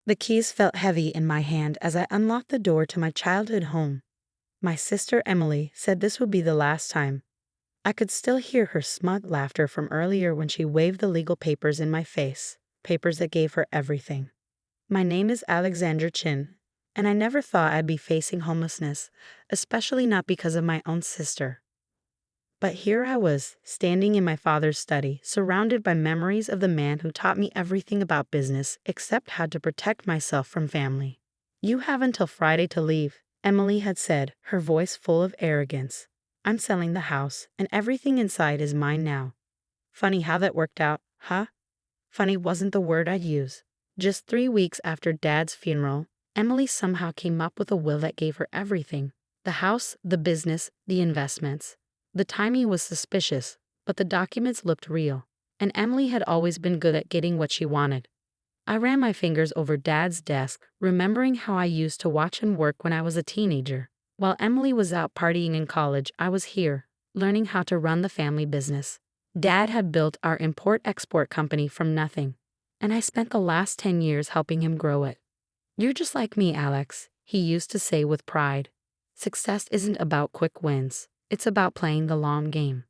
The keys felt heavy in my hand as I unlocked the door to my childhood home. My sister Emily said this would be the last time. I could still hear her smug laughter from earlier when she waved the legal papers in my face, papers that gave her everything. My name is Alexandra Chin, and I never thought I'd be facing homelessness, especially not because of my own sister. But here I was, standing in my father's study, surrounded by memories of the man who taught me everything about business except how to protect myself from family. "You have until Friday to leave," Emily had said, her voice full of arrogance. "I'm selling the house, and everything inside is mine now." Funny how that worked out, huh? Funny wasn't the word I'd use. Just 3 weeks after Dad's funeral, Emily somehow came up with a will that gave her everything: the house, the business, the investments. The timing was suspicious, but the documents looked real, and Emily had always been good at getting what she wanted. I ran my fingers over Dad's desk, remembering how I used to watch him work when I was a teenager. While Emily was out partying in college, I was here, learning how to run the family business. Dad had built our import-export company from nothing, and I spent the last 10 years helping him grow it. "You're just like me, Alex," he used to say with pride. "Success isn't about quick wins. It's about playing the long game."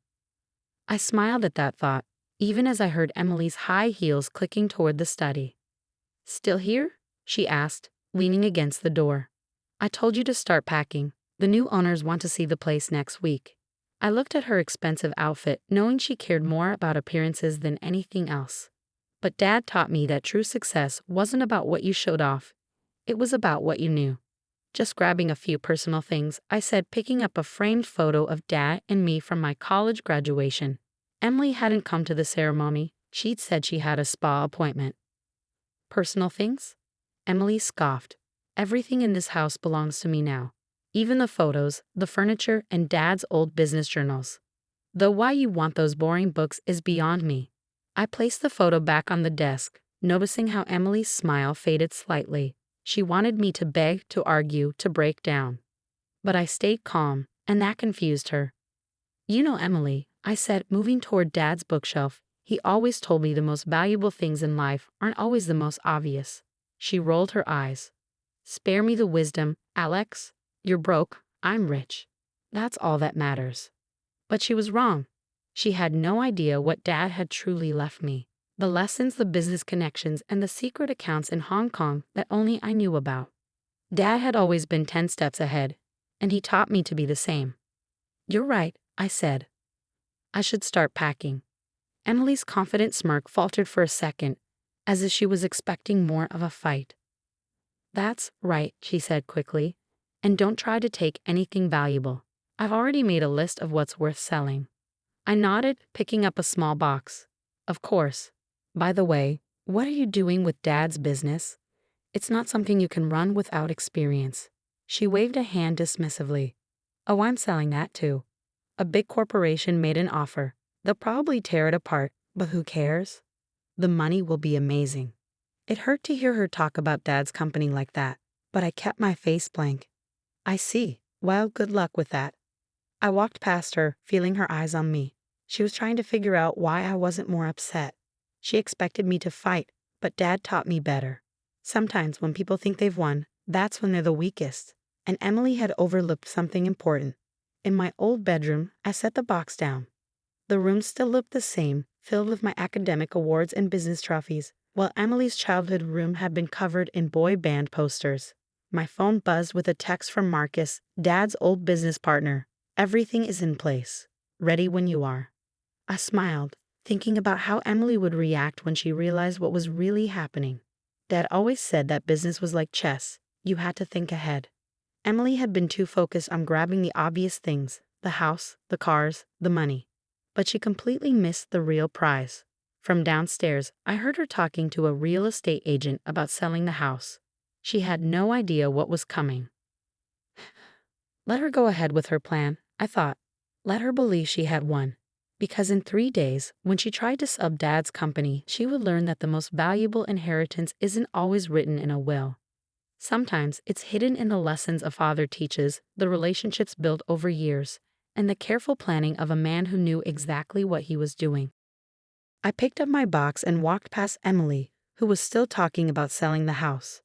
I smiled at that thought, even as I heard Emily's high heels clicking toward the study. "Still here?" she asked, leaning against the door. "I told you to start packing. The new owners want to see the place next week." I looked at her expensive outfit, knowing she cared more about appearances than anything else. But Dad taught me that true success wasn't about what you showed off. It was about what you knew. "Just grabbing a few personal things," I said, picking up a framed photo of Dad and me from my college graduation. Emily hadn't come to the ceremony. She'd said she had a spa appointment. "Personal things?" Emily scoffed. "Everything in this house belongs to me now. Even the photos, the furniture, and Dad's old business journals. Though why you want those boring books is beyond me." I placed the photo back on the desk, noticing how Emily's smile faded slightly. She wanted me to beg, to argue, to break down. But I stayed calm, and that confused her. "You know, Emily," I said, moving toward Dad's bookshelf, "he always told me the most valuable things in life aren't always the most obvious." She rolled her eyes. "Spare me the wisdom, Alex. You're broke, I'm rich. That's all that matters." But she was wrong. She had no idea what Dad had truly left me. The lessons, the business connections, and the secret accounts in Hong Kong that only I knew about. Dad had always been 10 steps ahead, and he taught me to be the same. "You're right," I said. "I should start packing." Emily's confident smirk faltered for a second, as if she was expecting more of a fight. "That's right," she said quickly, "and don't try to take anything valuable. I've already made a list of what's worth selling." I nodded, picking up a small box. "Of course. By the way, what are you doing with Dad's business? It's not something you can run without experience." She waved a hand dismissively. "Oh, I'm selling that too. A big corporation made an offer. They'll probably tear it apart, but who cares? The money will be amazing." It hurt to hear her talk about Dad's company like that, but I kept my face blank. "I see. Well, good luck with that." I walked past her, feeling her eyes on me. She was trying to figure out why I wasn't more upset. She expected me to fight, but Dad taught me better. Sometimes when people think they've won, that's when they're the weakest. And Emily had overlooked something important. In my old bedroom, I set the box down. The room still looked the same, filled with my academic awards and business trophies, while Emily's childhood room had been covered in boy band posters. My phone buzzed with a text from Marcus, Dad's old business partner. "Everything is in place. Ready when you are." I smiled, thinking about how Emily would react when she realized what was really happening. Dad always said that business was like chess. You had to think ahead. Emily had been too focused on grabbing the obvious things, the house, the cars, the money. But she completely missed the real prize. From downstairs, I heard her talking to a real estate agent about selling the house. She had no idea what was coming. Let her go ahead with her plan, I thought. Let her believe she had won. Because in 3 days, when she tried to sub Dad's company, she would learn that the most valuable inheritance isn't always written in a will. Sometimes it's hidden in the lessons a father teaches, the relationships built over years, and the careful planning of a man who knew exactly what he was doing. I picked up my box and walked past Emily, who was still talking about selling the house.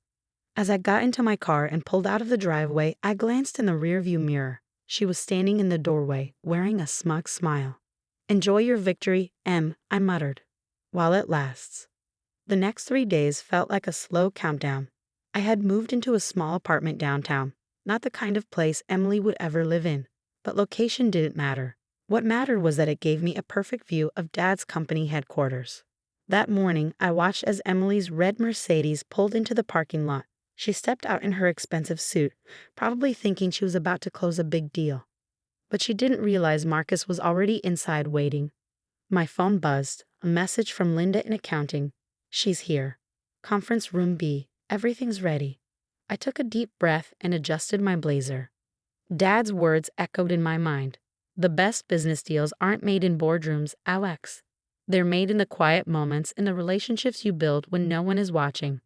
As I got into my car and pulled out of the driveway, I glanced in the rearview mirror. She was standing in the doorway, wearing a smug smile. "Enjoy your victory, Em," I muttered. "While it lasts." The next 3 days felt like a slow countdown. I had moved into a small apartment downtown, not the kind of place Emily would ever live in. But location didn't matter. What mattered was that it gave me a perfect view of Dad's company headquarters. That morning, I watched as Emily's red Mercedes pulled into the parking lot. She stepped out in her expensive suit, probably thinking she was about to close a big deal. But she didn't realize Marcus was already inside waiting. My phone buzzed, a message from Linda in accounting. "She's here. Conference room B. Everything's ready." I took a deep breath and adjusted my blazer. Dad's words echoed in my mind. "The best business deals aren't made in boardrooms, Alex. They're made in the quiet moments, in the relationships you build when no one is watching."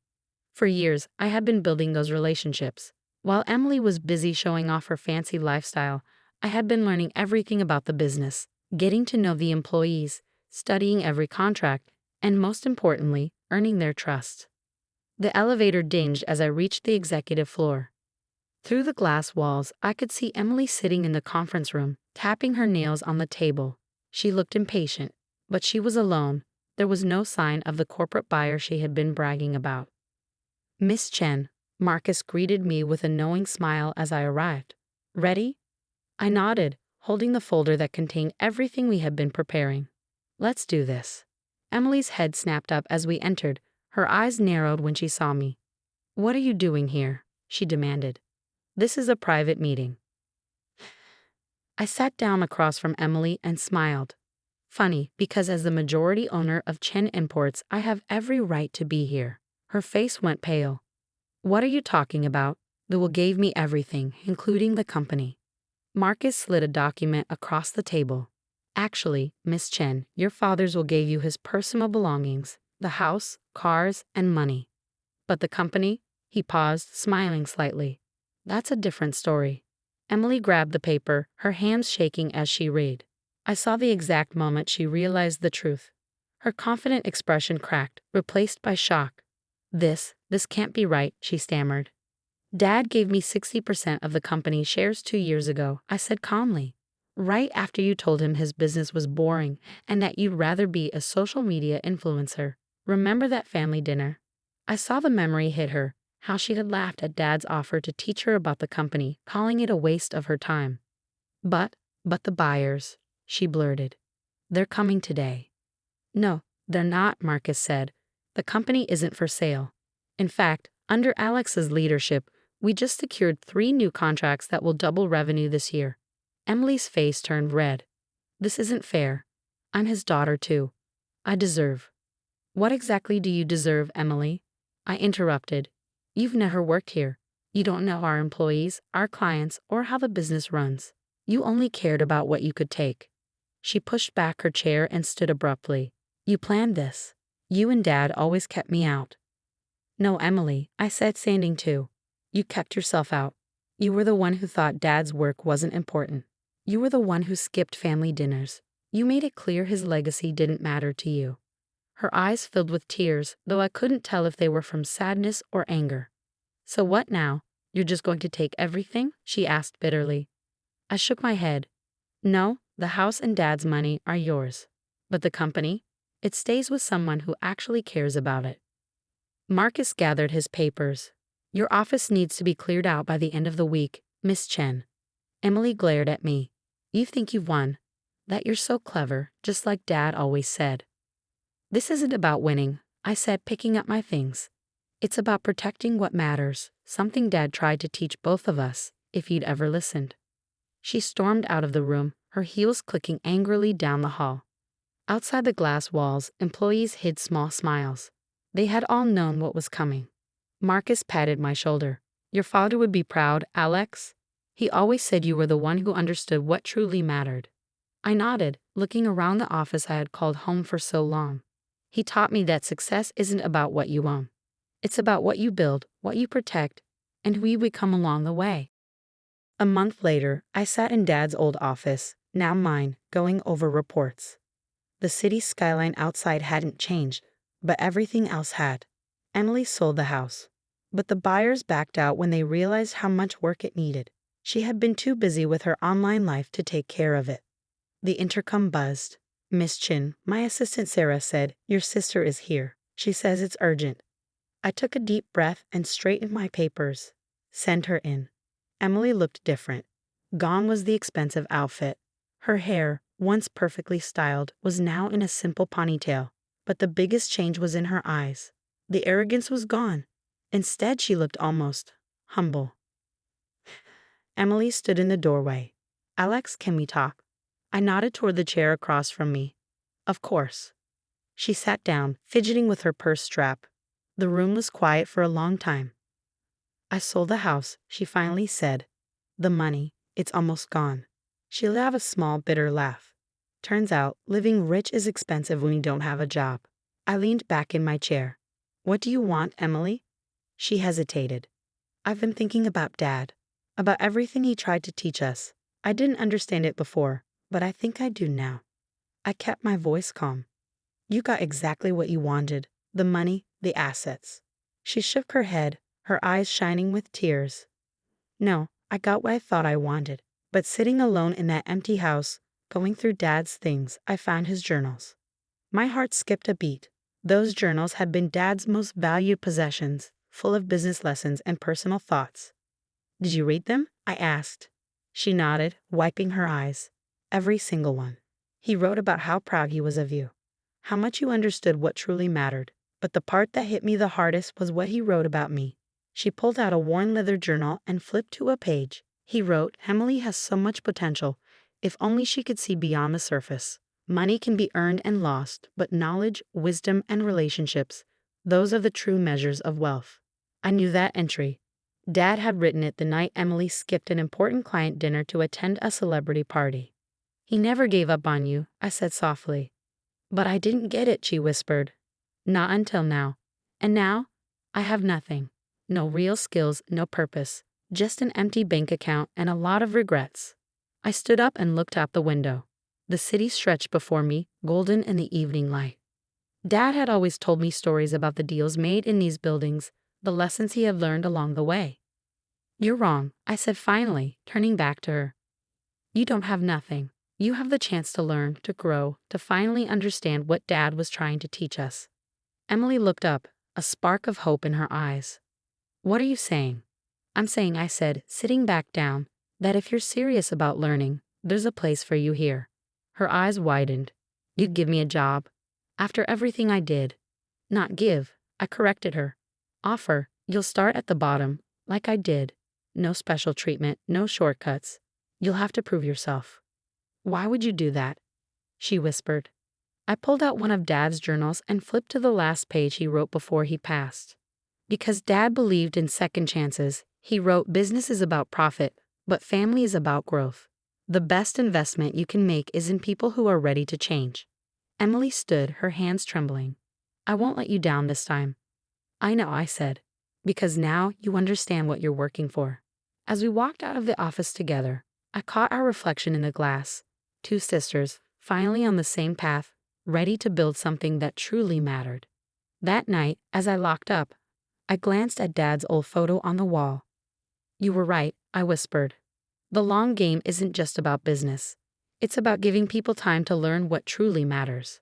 For years, I had been building those relationships. While Emily was busy showing off her fancy lifestyle, I had been learning everything about the business, getting to know the employees, studying every contract, and most importantly, earning their trust. The elevator dinged as I reached the executive floor. Through the glass walls, I could see Emily sitting in the conference room, tapping her nails on the table. She looked impatient, but she was alone. There was no sign of the corporate buyer she had been bragging about. "Miss Chen," Marcus greeted me with a knowing smile as I arrived. "Ready?" I nodded, holding the folder that contained everything we had been preparing. "Let's do this." Emily's head snapped up as we entered. Her eyes narrowed when she saw me. "What are you doing here?" she demanded. "This is a private meeting." I sat down across from Emily and smiled. Funny, because as the majority owner of Chen Imports, I have every right to be here. Her face went pale. "What are you talking about?" "The will gave me everything, including the company." Marcus slid a document across the table. "Actually, Miss Chen, your father's will gave you his personal belongings, the house, cars, and money. But the company?" He paused, smiling slightly. "That's a different story." Emily grabbed the paper, her hands shaking as she read. I saw the exact moment she realized the truth. Her confident expression cracked, replaced by shock. This can't be right," she stammered. "Dad gave me 60% of the company's shares 2 years ago," I said calmly. "Right after you told him his business was boring and that you'd rather be a social media influencer. Remember that family dinner?" I saw the memory hit her, how she had laughed at Dad's offer to teach her about the company, calling it a waste of her time. But the buyers," she blurted. "They're coming today." "No, they're not," Marcus said. "The company isn't for sale. In fact, under Alex's leadership, we just secured 3 new contracts that will double revenue this year." Emily's face turned red. "This isn't fair. I'm his daughter too. I deserve." "What exactly do you deserve, Emily?" I interrupted. "You've never worked here. You don't know our employees, our clients, or how the business runs. You only cared about what you could take." She pushed back her chair and stood abruptly. "You planned this. You and Dad always kept me out." "No, Emily," I said, standing too. "You kept yourself out. You were the one who thought Dad's work wasn't important. You were the one who skipped family dinners. You made it clear his legacy didn't matter to you." Her eyes filled with tears, though I couldn't tell if they were from sadness or anger. "So what now? You're just going to take everything?" she asked bitterly. I shook my head. "No, the house and Dad's money are yours. But the company? It stays with someone who actually cares about it." Marcus gathered his papers. "Your office needs to be cleared out by the end of the week, Miss Chen." Emily glared at me. "You think you've won? That you're so clever, just like Dad always said." "This isn't about winning," I said, picking up my things. "It's about protecting what matters, something Dad tried to teach both of us, if you'd ever listened." She stormed out of the room, her heels clicking angrily down the hall. Outside the glass walls, employees hid small smiles. They had all known what was coming. Marcus patted my shoulder. "Your father would be proud, Alex. He always said you were the one who understood what truly mattered." I nodded, looking around the office I had called home for so long. "He taught me that success isn't about what you own. It's about what you build, what you protect, and who you become along the way." A month later, I sat in Dad's old office, now mine, going over reports. The city skyline outside hadn't changed, but everything else had. Emily sold the house, but the buyers backed out when they realized how much work it needed. She had been too busy with her online life to take care of it. The intercom buzzed. "Miss Chin," my assistant Sarah said, "your sister is here. She says it's urgent." I took a deep breath and straightened my papers. "Send her in." Emily looked different. Gone was the expensive outfit. Her hair, once perfectly styled, was now in a simple ponytail. But the biggest change was in her eyes. The arrogance was gone. Instead, she looked almost humble. Emily stood in the doorway. "Alex, can we talk?" I nodded toward the chair across from me. "Of course." She sat down, fidgeting with her purse strap. The room was quiet for a long time. "I sold the house," she finally said. "The money, it's almost gone." She let out a small, bitter laugh. "Turns out, living rich is expensive when you don't have a job." I leaned back in my chair. "What do you want, Emily?" She hesitated. "I've been thinking about Dad, about everything he tried to teach us. I didn't understand it before, but I think I do now." I kept my voice calm. "You got exactly what you wanted, the money, the assets." She shook her head, her eyes shining with tears. "No, I got what I thought I wanted, but sitting alone in that empty house, going through Dad's things, I found his journals." My heart skipped a beat. Those journals had been Dad's most valued possessions, full of business lessons and personal thoughts. "Did you read them?" I asked. She nodded, wiping her eyes. "Every single one. He wrote about how proud he was of you, how much you understood what truly mattered. But the part that hit me the hardest was what he wrote about me." She pulled out a worn leather journal and flipped to a page. He wrote, "Emily has so much potential, if only she could see beyond the surface. Money can be earned and lost, but knowledge, wisdom, and relationships, those are the true measures of wealth." I knew that entry. Dad had written it the night Emily skipped an important client dinner to attend a celebrity party. "He never gave up on you," I said softly. "But I didn't get it," she whispered. "Not until now. And now, I have nothing. No real skills, no purpose. Just an empty bank account and a lot of regrets." I stood up and looked out the window. The city stretched before me, golden in the evening light. Dad had always told me stories about the deals made in these buildings, the lessons he had learned along the way. "You're wrong," I said finally, turning back to her. "You don't have nothing. You have the chance to learn, to grow, to finally understand what Dad was trying to teach us." Emily looked up, a spark of hope in her eyes. "What are you saying?" "I'm saying," I said, sitting back down, "that if you're serious about learning, there's a place for you here." Her eyes widened. "You'd give me a job? After everything I did?" "Not give," I corrected her. "Offer. You'll start at the bottom, like I did. No special treatment, no shortcuts. You'll have to prove yourself." "Why would you do that?" she whispered. I pulled out one of Dad's journals and flipped to the last page he wrote before he passed. "Because Dad believed in second chances, he wrote, business is about profit, but family is about growth. The best investment you can make is in people who are ready to change." Emily stood, her hands trembling. "I won't let you down this time." "I know," I said, "because now you understand what you're working for." As we walked out of the office together, I caught our reflection in the glass. Two sisters, finally on the same path, ready to build something that truly mattered. That night, as I locked up, I glanced at Dad's old photo on the wall. "You were right," I whispered. "The long game isn't just about business. It's about giving people time to learn what truly matters."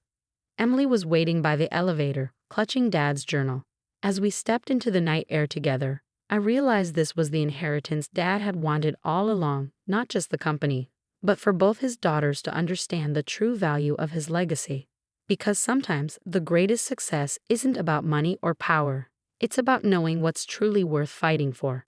Emily was waiting by the elevator, clutching Dad's journal. As we stepped into the night air together, I realized this was the inheritance Dad had wanted all along, not just the company, but for both his daughters to understand the true value of his legacy. Because sometimes the greatest success isn't about money or power. It's about knowing what's truly worth fighting for.